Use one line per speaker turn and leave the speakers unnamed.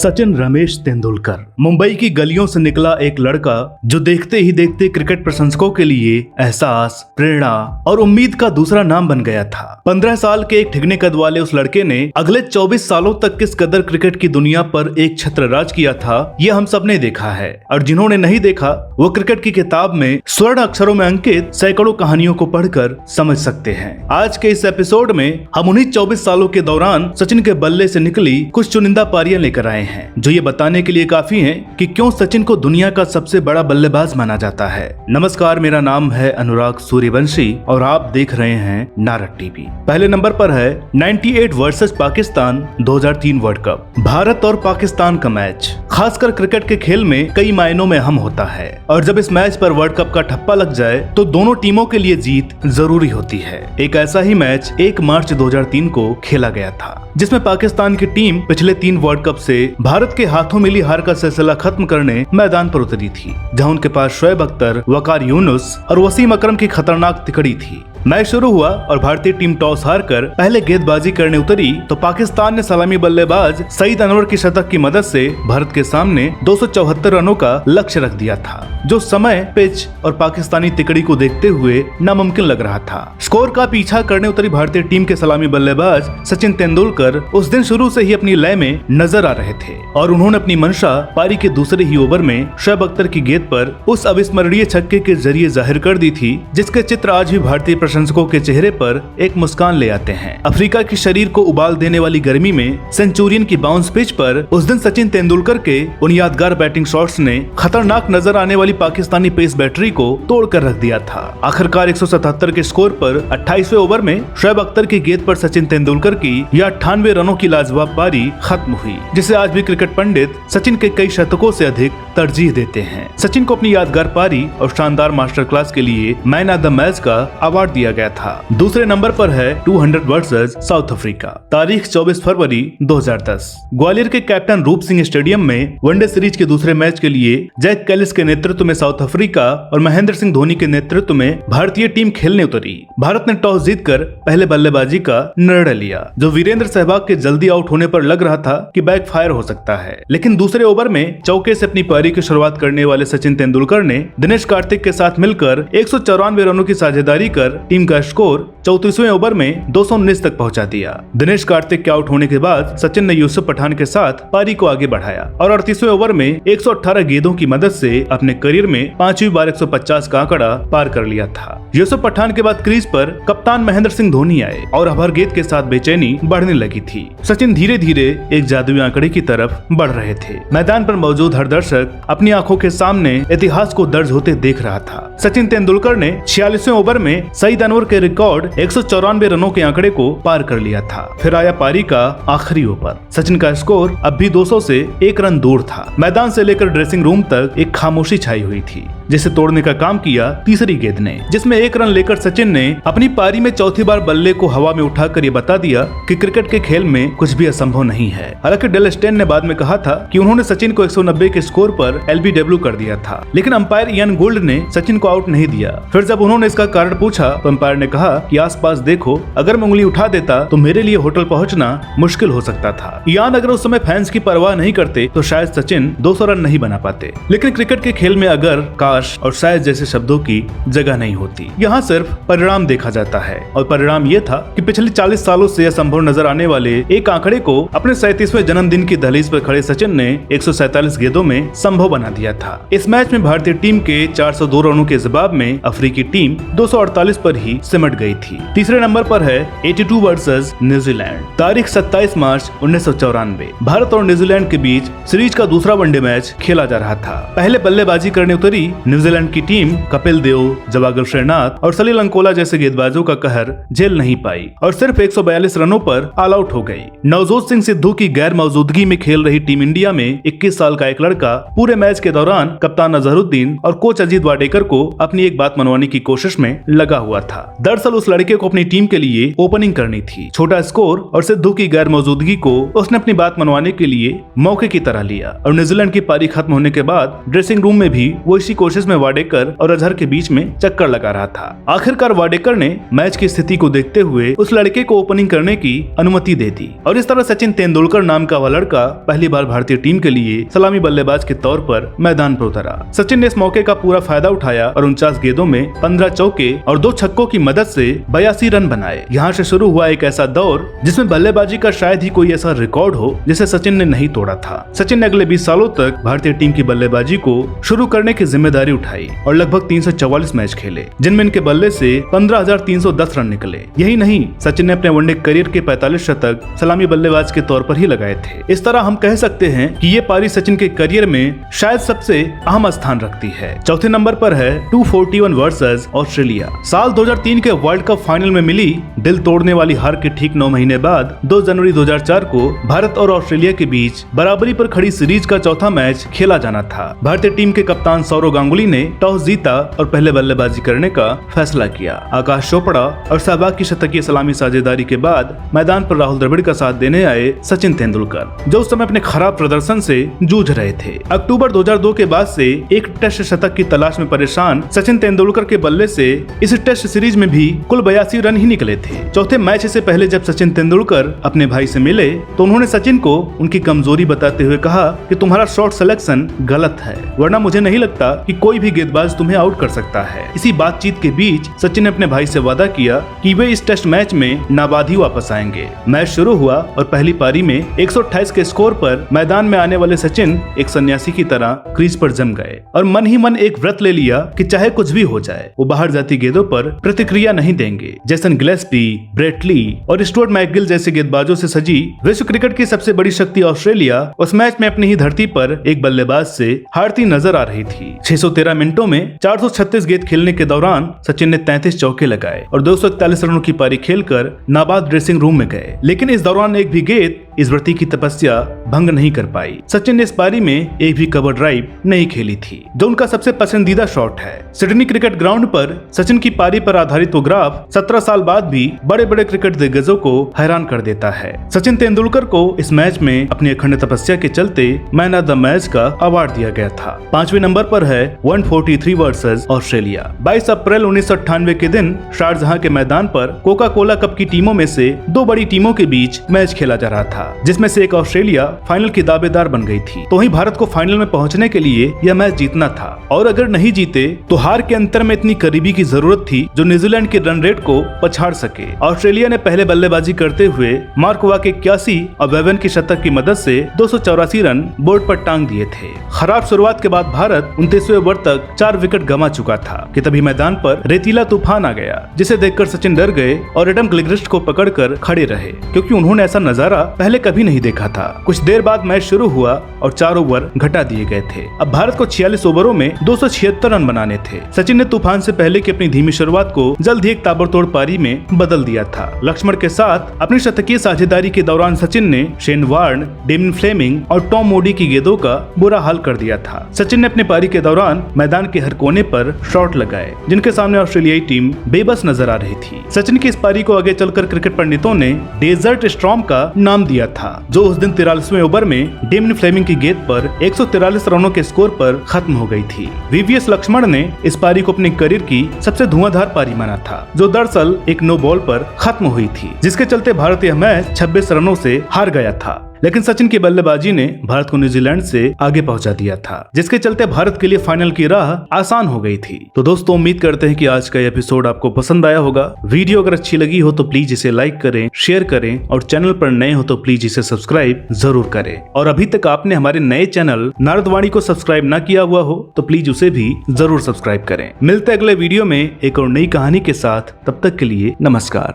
सचिन रमेश तेंदुलकर मुंबई की गलियों से निकला एक लड़का जो देखते ही देखते क्रिकेट प्रशंसकों के लिए एहसास, प्रेरणा और उम्मीद का दूसरा नाम बन गया था। 15 साल के एक ठिगने कद वाले उस लड़के ने अगले 24 सालों तक किस कदर क्रिकेट की दुनिया पर एक छत्र राज किया था, ये हम सब ने देखा है। और जिन्होंने नहीं देखा वो क्रिकेट की किताब में स्वर्ण अक्षरों में अंकित सैकड़ों कहानियों को पढ़कर समझ सकते हैं। आज के इस एपिसोड में हम उन्हीं 24 सालों के दौरान सचिन के बल्ले से निकली कुछ चुनिंदा पारियां लेकर आए हैं, जो ये बताने के लिए काफी हैं कि क्यों सचिन को दुनिया का सबसे बड़ा बल्लेबाज माना जाता है। नमस्कार, मेरा नाम है अनुराग सूर्यवंशी और आप देख रहे हैं नारद टीवी। पहले नंबर पर है 98 versus Pakistan 2003 world cup. Bharat और पाकिस्तान का मैच खासकर क्रिकेट के खेल में कई मायनों में अहम होता है और जब इस मैच पर वर्ल्ड कप का ठप्पा लग जाए तो दोनों टीमों के लिए जीत जरूरी होती है। एक ऐसा ही मैच 1 मार्च 2003 को खेला गया था जिसमें पाकिस्तान की टीम पिछले 3 वर्ल्ड कप से भारत के हाथों मिली हार का सिलसिला खत्म करने मैदान पर उतरी थी, जहां उनके पास शोएब अख्तर, वकार यूनुस और वसीम अकरम की खतरनाक तिकड़ी थी। मैच शुरू हुआ और भारतीय टीम टॉस हारकर पहले गेंदबाजी करने उतरी तो पाकिस्तान ने सलामी बल्लेबाज सईद अनवर की शतक की मदद से भारत के सामने 274 रनों का लक्ष्य रख दिया था, जो समय, पिच और पाकिस्तानी तिकड़ी को देखते हुए नामुमकिन लग रहा था। स्कोर का पीछा करने उतरी भारतीय टीम के सलामी बल्लेबाज सचिन तेंदुलकर उस दिन शुरू से ही अपनी लय में नजर आ रहे थे और उन्होंने अपनी मंशा पारी के दूसरे ही ओवर में शोएब अख्तर की गेंद पर उस अविस्मरणीय छक्के के जरिए जाहिर कर दी थी, जिसके चित्र आज भी भारतीय प्रशंसकों के चेहरे पर एक मुस्कान ले आते हैं। अफ्रीका के शरीर को उबाल देने वाली गर्मी में सेंचुरियन की बाउंस पिच पर उस दिन सचिन तेंदुलकर के उन यादगार बैटिंग शॉट्स ने खतरनाक नजर आने वाली पाकिस्तानी पेस बैटरी को तोड़कर रख दिया था। आखिरकार 177 के स्कोर पर 28वें ओवर में शोएब अख्तर की गेंद पर सचिन तेंदुलकर की यह 98 रनों की लाजवाब पारी खत्म हुई, जिसे आज भी क्रिकेट पंडित सचिन के कई शतकों से अधिक तरजीह देते हैं। सचिन को अपनी यादगार पारी और शानदार मास्टर क्लास के लिए मैन ऑफ द मैच का अवार्ड दिया गया था। दूसरे नंबर पर है 200 वर्सेस साउथ अफ्रीका। तारीख 24 फरवरी 2010। ग्वालियर के कैप्टन रूप सिंह स्टेडियम में वनडे सीरीज के दूसरे मैच के लिए जैक कैलिस के नेतृत्व में साउथ अफ्रीका और महेंद्र सिंह धोनी के नेतृत्व में भारतीय टीम खेलने उतरी। भारत ने टॉस जीतकर पहले बल्लेबाजी का निर्णय लिया, जो वीरेंद्र सहवाग के जल्दी आउट होने पर लग रहा था कि बैकफायर हो सकता है। लेकिन दूसरे ओवर में चौके से अपनी पारी की शुरुआत करने वाले सचिन तेंदुलकर ने दिनेश कार्तिक के साथ मिलकर 194 रनों की साझेदारी कर टीम का स्कोर 34वें ओवर में 219 तक पहुंचा दिया। दिनेश कार्तिक के आउट होने के बाद सचिन ने यूसुफ पठान के साथ पारी को आगे बढ़ाया और 38वें ओवर में 118 गेंदों की मदद से अपने करियर में 5वीं बार 150 का आंकड़ा पार कर लिया था। यूसुफ पठान के बाद क्रीज पर कप्तान महेंद्र सिंह धोनी आए और हर गेंद के साथ बेचैनी बढ़ने लगी थी। सचिन धीरे धीरे एक जादुई आंकड़े की तरफ बढ़ रहे थे। मैदान पर मौजूद हर दर्शक अपनी आंखों के सामने इतिहास को दर्ज होते देख रहा था। सचिन तेंदुलकर ने 46वें ओवर में सईद अनवर के रिकॉर्ड 194 रनों के आंकड़े को पार कर लिया था। फिर आया पारी का आखिरी ओवर। सचिन का स्कोर अब भी 200 से 1 रन दूर था। मैदान से लेकर ड्रेसिंग रूम तक एक खामोशी छाई हुई थी, जिसे तोड़ने का काम किया तीसरी गेंद ने, जिसमें 1 रन लेकर सचिन ने अपनी पारी में चौथी बार बल्ले को हवा में उठाकर ये बता दिया कि क्रिकेट के खेल में कुछ भी असंभव नहीं है। हालांकि डेल स्टेन ने बाद में कहा था कि उन्होंने सचिन को 190 के स्कोर पर LBW कर दिया था, लेकिन अंपायर इयान गोल्ड ने सचिन को आउट नहीं दिया। फिर जब उन्होंने इसका कारण पूछा तो अंपायर ने कहा कि आसपास देखो, अगर मैं उंगली उठा देता तो मेरे लिए होटल पहुंचना मुश्किल हो सकता था। इयान अगर उस समय फैंस की परवाह नहीं करते तो शायद सचिन 200 रन नहीं बना पाते। लेकिन क्रिकेट के खेल में अगर, काश और शायद जैसे शब्दों की जगह नहीं होती। यहाँ सिर्फ परिणाम देखा जाता है और परिणाम ये था कि पिछले 40 सालों से असंभव नजर आने वाले एक आंकड़े को अपने 37वें जन्मदिन की दहलीज पर खड़े सचिन ने 147 गेंदों में संभव बना दिया था। इस मैच में भारतीय टीम के 402 रनों के जवाब में अफ्रीकी टीम 248 पर ही सिमट गई थी। तीसरे नंबर पर है 82 वर्सेस न्यूजीलैंड। तारीख 27 मार्च 1994। भारत और न्यूजीलैंड के बीच सीरीज का दूसरा वनडे मैच खेला जा रहा था। पहले बल्लेबाजी करने उतरी न्यूजीलैंड की टीम कपिल देव, जवागल श्रीनाथ और सलील अंकोला जैसे गेंदबाजों का कहर झेल नहीं पाई और सिर्फ 142 रनों पर ऑल आउट हो गई। नवजोत सिंह सिद्धू की गैर मौजूदगी में खेल रही टीम इंडिया में 21 साल का एक लड़का पूरे मैच के दौरान कप्तान अजहरुद्दीन और कोच अजीत वाडेकर को अपनी एक बात मनवाने की कोशिश में लगा हुआ था। दरअसल उस लड़के को अपनी टीम के लिए ओपनिंग करनी थी। छोटा स्कोर और सिद्धू की गैर मौजूदगी को उसने अपनी बात मनवाने के लिए मौके की तरह लिया और न्यूजीलैंड की पारी खत्म होने के बाद ड्रेसिंग रूम में भी वो इसी कोशिश में वाडेकर और अजहर के बीच में चक्कर लगा रहा था। आखिरकार वाडेकर ने मैच की स्थिति को देखते हुए उस लड़के को ओपनिंग करने की अनुमति दे दी और इस तरह सचिन तेंदुलकर नाम का वह लड़का पहली बार भारतीय टीम के लिए सलामी बल्लेबाज के तौर पर मैदान पर उतरा। सचिन ने इस मौके का पूरा फायदा उठाया और 49 गेंदों में 15 चौके और 2 छक्कों की मदद से 82 रन बनाए। यहाँ से शुरू हुआ एक ऐसा दौर जिसमें बल्लेबाजी का शायद ही कोई ऐसा रिकॉर्ड हो जिसे सचिन ने नहीं तोड़ा था। सचिन ने अगले 20 सालों तक भारतीय टीम की बल्लेबाजी को शुरू करने की जिम्मेदारी उठाई और लगभग 344 मैच खेले, जिनमें इनके बल्ले से 15,310 रन निकले। यही नहीं, सचिन ने अपने वनडे करियर के 45 शतक सलामी बल्लेबाज के तौर पर ही लगाए थे। इस तरह हम कह सकते हैं कि ये पारी सचिन के करियर में शायद सबसे अहम स्थान रखती है। चौथे नंबर पर है 241 वर्सेस ऑस्ट्रेलिया। साल 2003 के वर्ल्ड कप फाइनल में मिली दिल तोड़ने वाली हार के ठीक 9 महीने बाद 2 जनवरी 2004 को भारत और ऑस्ट्रेलिया के बीच बराबरी पर खड़ी सीरीज का चौथा मैच खेला जाना था। भारतीय टीम के कप्तान सौरव गांगुली ने टॉस जीता और पहले बल्लेबाजी करने का फैसला किया। आकाश चोपड़ा और सहवाग की शतकीय सलामी साझेदारी के बाद मैदान पर राहुल द्रविड़ का साथ देने आए सचिन तेंदुलकर, जो उस समय अपने खराब प्रदर्शन से जूझ रहे थे। अक्टूबर 2002 के बाद से एक टेस्ट शतक की तलाश में परेशान सचिन तेंदुलकर के बल्ले से इस टेस्ट सीरीज में भी कुल 82 रन ही निकले थे। चौथे मैच से पहले जब सचिन तेंदुलकर अपने भाई से मिले तो उन्होंने सचिन को उनकी कमजोरी बताते हुए कहा कि तुम्हारा शॉट सिलेक्शन गलत है, वरना मुझे नहीं लगता कि कोई भी गेंदबाज तुम्हें आउट कर सकता है। इसी बातचीत के बीच सचिन ने अपने भाई से वादा किया कि वे इस टेस्ट मैच में नाबाद ही वापस आएंगे। मैच शुरू हुआ और पहली पारी में 128 के स्कोर पर मैदान में आने वाले सचिन एक सन्यासी की तरह क्रीज पर जम गए और मन ही मन एक व्रत ले लिया कि चाहे कुछ भी हो जाए वो बाहर जाती गेंदों पर प्रतिक्रिया नहीं देंगे। जैसन गिलेस्पी, ब्रेट ली और स्टुअर्ट मैकगिल जैसे गेंदबाजों से सजी विश्व क्रिकेट की सबसे बड़ी शक्ति ऑस्ट्रेलिया उस मैच में अपनी ही धरती पर एक बल्लेबाज से हारती नजर आ रही थी। 613 मिनटों में 436 गेंद खेलने के दौरान सचिन ने 33 चौके लगाए और 241 रनों की पारी खेलकर नाबाद ड्रेसिंग रूम में गए, लेकिन इस दौरान एक भी गेंद इस व्रती की तपस्या भंग नहीं कर पाई। सचिन ने इस पारी में एक भी कवर ड्राइव नहीं खेली थी, जो उनका सबसे पसंदीदा शॉट है। सिडनी क्रिकेट ग्राउंड पर सचिन की पारी पर आधारित वो ग्राफ 17 साल बाद भी बड़े बड़े क्रिकेट दिग्गजों को हैरान कर देता है। सचिन तेंदुलकर को इस मैच में अपनी अखंड तपस्या के चलते मैन ऑफ द मैच का अवार्ड दिया गया था। 5वें नंबर पर है 143 वर्सेस ऑस्ट्रेलिया। 22 अप्रैल 1998 के दिन शारजहां के मैदान पर कोका कोला कप की टीमों में से 2 बड़ी टीमों के बीच मैच खेला जा रहा था, जिसमें से एक ऑस्ट्रेलिया फाइनल की दावेदार बन गई थी। तो वहीं भारत को फाइनल में पहुंचने के लिए यह मैच जीतना था और अगर नहीं जीते तो हार के अंतर में इतनी करीबी की जरूरत थी जो न्यूजीलैंड के रन रेट को पछाड़ सके। ऑस्ट्रेलिया ने पहले बल्लेबाजी करते हुए मार्क वाह के 81 और वेवन की शतक की मदद से 284 रन बोर्ड पर टांग दिए थे। खराब शुरुआत के बाद भारत 29वें ओवर तक 4 विकेट गंवा चुका था कि तभी मैदान पर रेतीला तूफान आ गया, जिसे देखकर सचिन डर गए और एडम गिलक्रिस्ट को पकड़कर खड़े रहे, क्योंकि उन्होंने ऐसा नजारा पहले कभी नहीं देखा था। कुछ देर बाद मैच शुरू हुआ और 4 ओवर घटा दिए गए थे। अब भारत को 46 ओवरों में 276 रन बनाने थे। सचिन ने तूफान से पहले की अपनी धीमी शुरुआत को जल्द ही एक ताबड़तोड़ पारी में बदल दिया था। लक्ष्मण के साथ अपनी शतकीय साझेदारी के दौरान सचिन ने शेन वार्न, डेमिन फ्लेमिंग और टॉम मोडी की गेंदों का बुरा हाल कर दिया था। सचिन ने अपनी पारी के दौरान मैदान के हर कोने पर शॉट लगाए, जिनके सामने ऑस्ट्रेलियाई टीम बेबस नजर आ रही थी। सचिन की इस पारी को आगे चलकर क्रिकेट पंडितों ने डेजर्ट स्टॉर्म का नाम दिया था, जो उस दिन 43वें ओवर में डेमिन फ्लेमिंग की गेंद पर 143 रनों के स्कोर पर खत्म हो गई थी। वीवीएस लक्ष्मण ने इस पारी को अपने करियर की सबसे धुआंधार पारी माना था, जो दरअसल एक नो बॉल पर खत्म हुई थी, जिसके चलते भारत यह मैच 26 रनों से हार गया था। लेकिन सचिन की बल्लेबाजी ने भारत को न्यूजीलैंड से आगे पहुंचा दिया था, जिसके चलते भारत के लिए फाइनल की राह आसान हो गई थी। तो दोस्तों, उम्मीद करते हैं कि आज का एपिसोड आपको पसंद आया होगा। वीडियो अगर अच्छी लगी हो तो प्लीज इसे लाइक करें, शेयर करें और चैनल पर नए हो तो प्लीज इसे सब्सक्राइब जरूर करें। और अभी तक आपने हमारे नए चैनल नारदवाणी को सब्सक्राइब ना किया हुआ हो तो प्लीज उसे भी जरूर सब्सक्राइब करें। मिलते अगले वीडियो में एक और नई कहानी के साथ, तब तक के लिए नमस्कार।